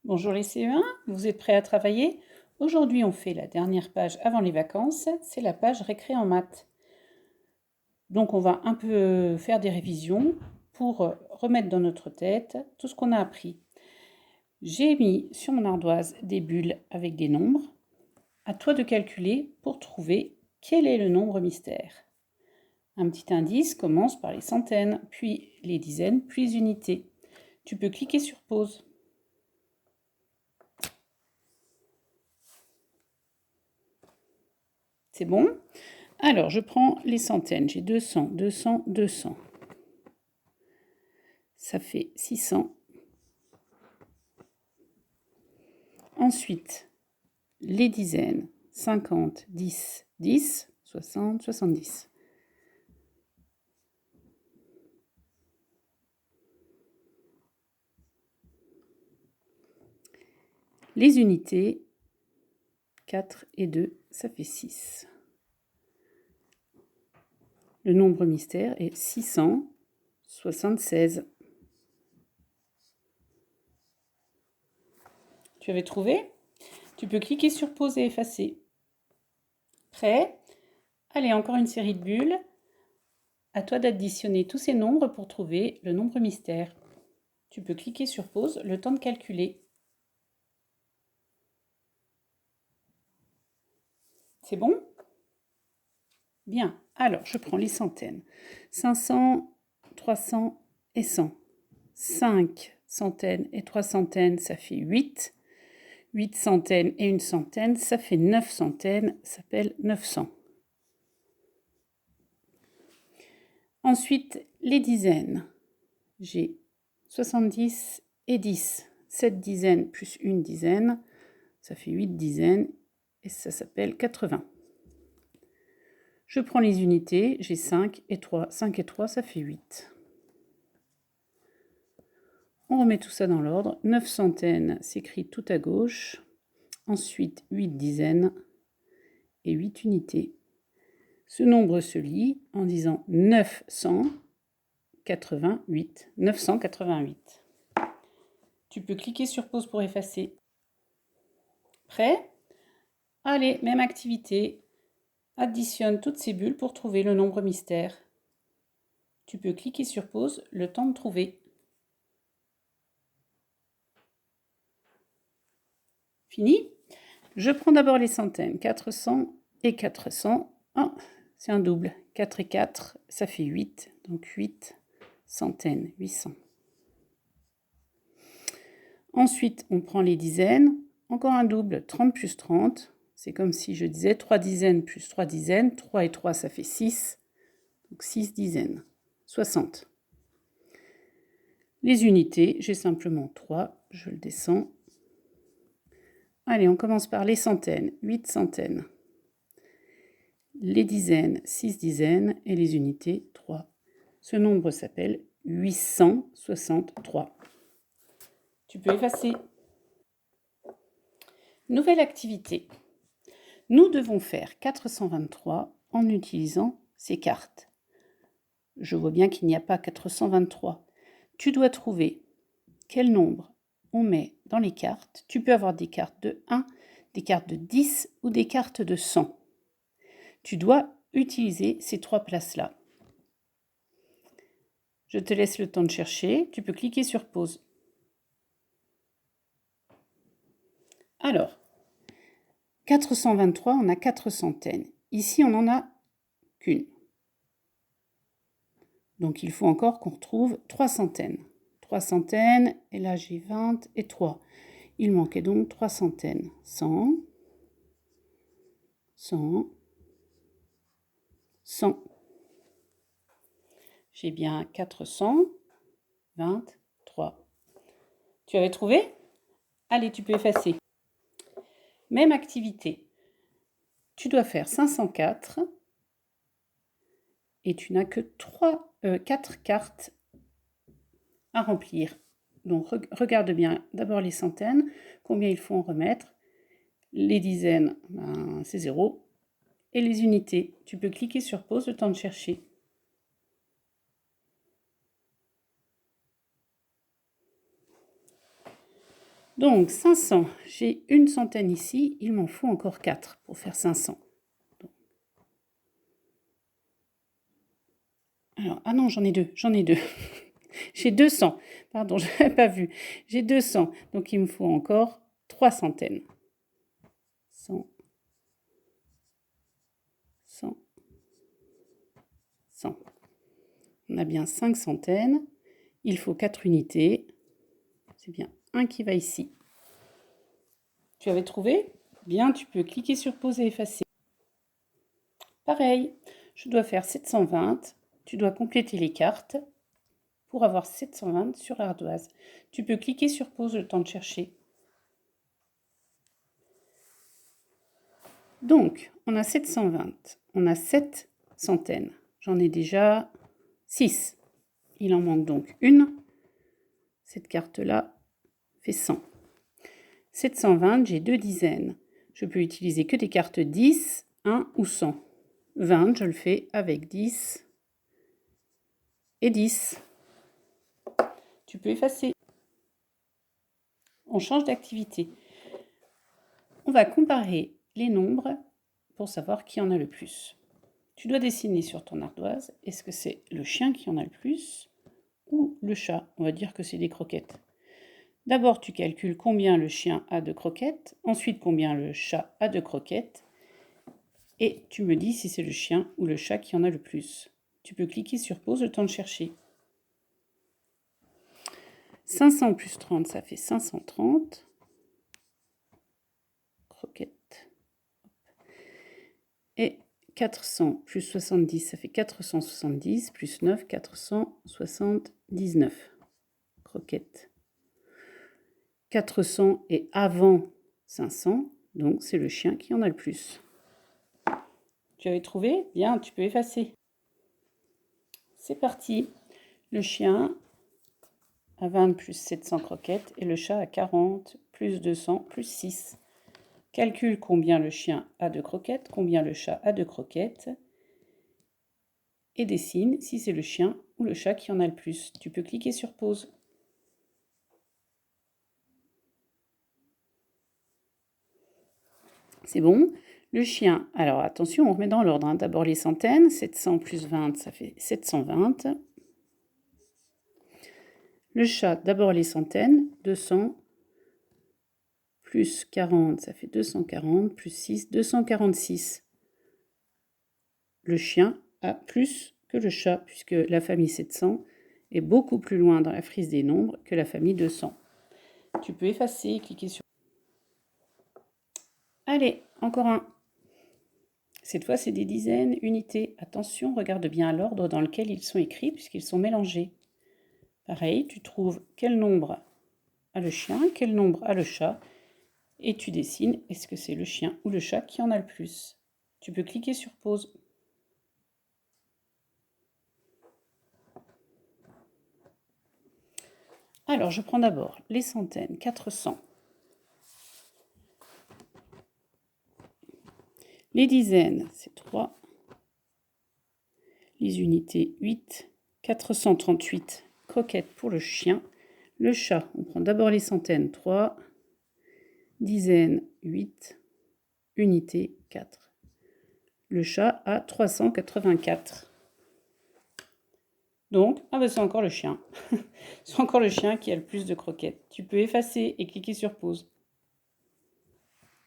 Bonjour les CE1, vous êtes prêts à travailler? Aujourd'hui, on fait la dernière page avant les vacances, c'est la page récré en maths. Donc on va un peu faire des révisions pour remettre dans notre tête tout ce qu'on a appris. J'ai mis sur mon ardoise des bulles avec des nombres. À toi de calculer pour trouver quel est le nombre mystère. Un petit indice commence par les centaines, puis les dizaines, puis les unités. Tu peux cliquer sur pause. C'est bon? Alors, je prends les centaines. J'ai 200, 200, 200. Ça fait 600. Ensuite, les dizaines. 50, 10, 10, 60, 70. Les unités. 4 et 2, ça fait 6. Le nombre mystère est 676. Tu avais trouvé? Tu peux cliquer sur pause et effacer. Prêt? Allez, encore une série de bulles. À toi d'additionner tous ces nombres pour trouver le nombre mystère. Tu peux cliquer sur pause, le temps de calculer. C'est bon? Bien. Alors, je prends les centaines. 500, 300 et 100. 5 centaines et 3 centaines, ça fait 8. 8 centaines et une centaine, ça fait 9 centaines, ça s'appelle 900. Ensuite, les dizaines. J'ai 70 et 10. 7 dizaines plus une dizaine, ça fait 8 dizaines et ça s'appelle 80. Je prends les unités, j'ai 5 et 3. 5 et 3, ça fait 8. On remet tout ça dans l'ordre. 9 centaines s'écrit tout à gauche. Ensuite, 8 dizaines et 8 unités. Ce nombre se lit en disant 988. 988. Tu peux cliquer sur pause pour effacer. Prêt? Allez, même activité. Additionne toutes ces bulles pour trouver le nombre mystère. Tu peux cliquer sur pause, le temps de trouver. Fini? Je prends d'abord les centaines. 400 et 400. Ah, c'est un double. 4 et 4, ça fait 8. Donc 8 centaines, 800. Ensuite, on prend les dizaines. Encore un double, 30 plus 30. C'est comme si je disais 3 dizaines plus 3 dizaines. 3 et 3, ça fait 6. Donc 6 dizaines. 60. Les unités, j'ai simplement 3. Je le descends. Allez, on commence par les centaines. 8 centaines. Les dizaines, 6 dizaines. Et les unités, 3. Ce nombre s'appelle 863. Tu peux effacer. Nouvelle activité. Nous devons faire 423 en utilisant ces cartes. Je vois bien qu'il n'y a pas 423. Tu dois trouver quel nombre on met dans les cartes. Tu peux avoir des cartes de 1, des cartes de 10 ou des cartes de 100. Tu dois utiliser ces 3 places-là. Je te laisse le temps de chercher. Tu peux cliquer sur pause. Alors, 423, on a 4 centaines. Ici, on n'en a qu'une. Donc, il faut encore qu'on retrouve 3 centaines. 3 centaines, et là, j'ai 20 et 3. Il manquait donc 3 centaines. 100, 100, 100. J'ai bien 423. Tu avais trouvé? Allez, tu peux effacer. Même activité. Tu dois faire 504 et tu n'as que 4 cartes à remplir. Donc, regarde bien d'abord les centaines, combien il faut en remettre. Les dizaines, ben, c'est 0. Et les unités, tu peux cliquer sur pause, le temps de chercher. Donc 500, j'ai une centaine ici, il m'en faut encore 4 pour faire 500. Alors, ah non, j'en ai deux. J'ai 200, pardon, je n'avais pas vu. J'ai 200, donc il me faut encore 3 centaines. 100, 100, 100. On a bien 5 centaines. Il faut 4 unités. C'est bien un qui va ici. Tu avais trouvé? Bien, tu peux cliquer sur pause et effacer. Pareil, je dois faire 720. Tu dois compléter les cartes pour avoir 720 sur l'ardoise. Tu peux cliquer sur pause le temps de chercher. Donc, on a 720. On a 7 centaines. J'en ai déjà 6. Il en manque donc une. Cette carte-là fait 100. 720, j'ai 2 dizaines. Je peux utiliser que des cartes 10, 1 ou 100. 20, je le fais avec 10 et 10. Tu peux effacer. On change d'activité. On va comparer les nombres pour savoir qui en a le plus. Tu dois dessiner sur ton ardoise, est-ce que c'est le chien qui en a le plus ou le chat? On va dire que c'est des croquettes. D'abord, tu calcules combien le chien a de croquettes, ensuite combien le chat a de croquettes, et tu me dis si c'est le chien ou le chat qui en a le plus. Tu peux cliquer sur pause le temps de chercher. 500 plus 30, ça fait 530. Croquettes. Et 400 plus 70, ça fait 470, plus 9, 479. Croquettes. 400 est avant 500, donc c'est le chien qui en a le plus. Tu avais trouvé? Bien, tu peux effacer. C'est parti. Le chien a 20 plus 700 croquettes et le chat a 40 plus 200 plus 6. Calcule combien le chien a de croquettes, combien le chat a de croquettes et dessine si c'est le chien ou le chat qui en a le plus. Tu peux cliquer sur pause. C'est bon. Le chien, alors attention, on remet dans l'ordre. D'abord les centaines, 700 plus 20, ça fait 720. Le chat, d'abord les centaines, 200 plus 40, ça fait 240, plus 6, 246. Le chien a plus que le chat, puisque la famille 700 est beaucoup plus loin dans la frise des nombres que la famille 200. Tu peux effacer et cliquer sur... Allez, encore un. Cette fois, c'est des dizaines, unités. Attention, regarde bien l'ordre dans lequel ils sont écrits, puisqu'ils sont mélangés. Pareil, tu trouves quel nombre a le chien, quel nombre a le chat, et tu dessines, est-ce que c'est le chien ou le chat qui en a le plus. Tu peux cliquer sur pause. Alors, je prends d'abord les centaines, 400. Les dizaines, c'est 3. Les unités, 8. 438 croquettes pour le chien. Le chat, on prend d'abord les centaines, 3. Dizaines, 8. Unités, 4. Le chat a 384. Donc, ah ben c'est encore le chien. C'est encore le chien qui a le plus de croquettes. Tu peux effacer et cliquer sur pause.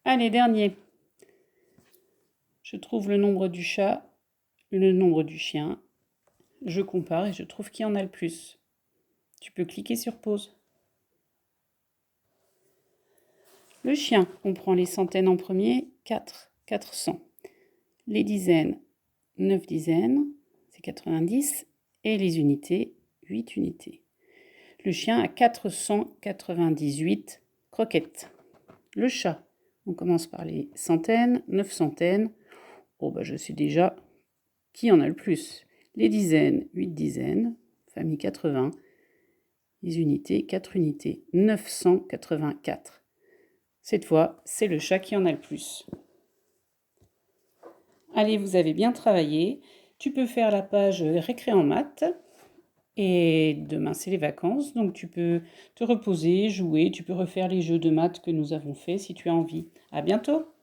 Allez, dernier. Je trouve le nombre du chat, le nombre du chien. Je compare et je trouve qui en a le plus. Tu peux cliquer sur pause. Le chien, on prend les centaines en premier, 4, 400. Les dizaines, 9 dizaines, c'est 90. Et les unités, 8 unités. Le chien a 498 croquettes. Le chat, on commence par les centaines, 9 centaines. Oh bah je sais déjà qui en a le plus. Les dizaines, 8 dizaines, famille 80. Les unités, 4 unités, 984. Cette fois, c'est le chat qui en a le plus. Allez, vous avez bien travaillé. Tu peux faire la page récré en maths. Et demain, c'est les vacances, donc tu peux te reposer, jouer, tu peux refaire les jeux de maths que nous avons faits si tu as envie. À bientôt!